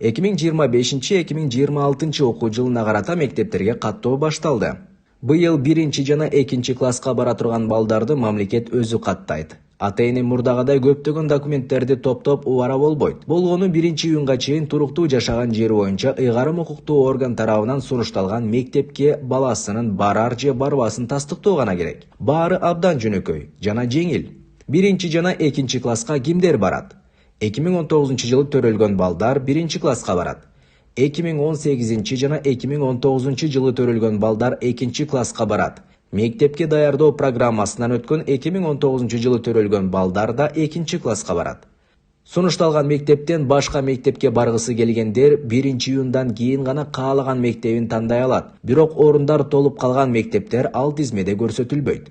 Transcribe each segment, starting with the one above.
2025-2026 окуу жылына карата мектептерге каттоо башталды. Быйыл 1 жана 2 класска бара турган балдарды мамлекет өзү каттайт. Ата-эне мурдагыдай көптөгөн документтерди топтоп убара болбойт. Болгону 1-июнга чейин туруктуу жашаган жери боюнча ыйгарым укуктуу орган тарабынан сунушталган мектепке баласынын барар же барбасын тастыктоо гана керек. Баары абдан жөнөкөй жана жеңил. 1 жана 2 класска кимдер барат? 2019-жылы төрөлгөн балдар 1 класска барат. 2018 жана 2019 жылы төрөлгөн балдар 2 класска барат. Мектепке даярдоо программасынан өткөн 2019 жылы төрөлгөн балдар да 2 класска барат. Сунушталган мектептен башка мектепке баргысы келгендер 1-июндан кийин гана каалаган мектебин тандай алат. Бирок орундар толуп калган мектептер ал тизмеде көрсөтүлбөйт.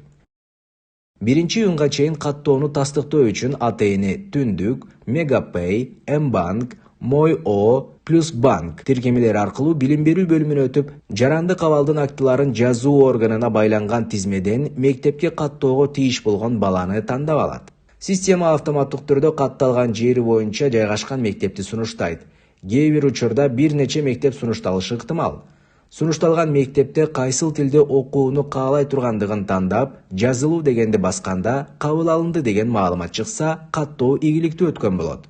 1-июнга чейин каттоону тастыктоо үчүн ата-эне Түндүк, Мегапэй, Мбанк, Мой-О плюс банк тиркемелери аркылуу билим берүү бөлүмүнө өтүп, жарандык абалдын актыларын жазуу органына байланган тизмеден мектепке каттоого тийиш болгон баланы тандап алат. Система автоматтык түрдө катталган жери боюнча жайгашкан мектепти сунуштайт. Кээ бир учурда бир нече мектеп сунушталышы ыктымал. Сунушталган мектепте кайсыл тилде окууну каалай тургандыгын тандап, жазылуу дегенди басканда кабыл алынды деген маалымат чыкса, каттоо ийгиликтүү өткөн болот.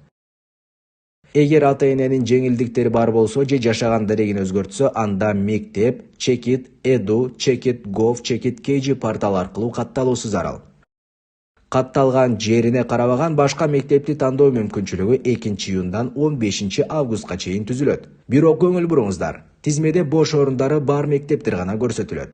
Эгер ата-эненин жеңилдиктери бар болсо же жашаган дарегин өзгөртсө, анда мектеп Checkit Edu, Checkit Gov, Checkit KG портал аркылуу катталуусу зарыл. Катталган жерине карабаган башка мектепти тандоо мүмкүнчүлүгү 2-июндан 15 августка чейин түзүлөт. Бирок көңүл буруңуздар, тизмеде бош орундары бар мектептер гана көрсөтүлөт.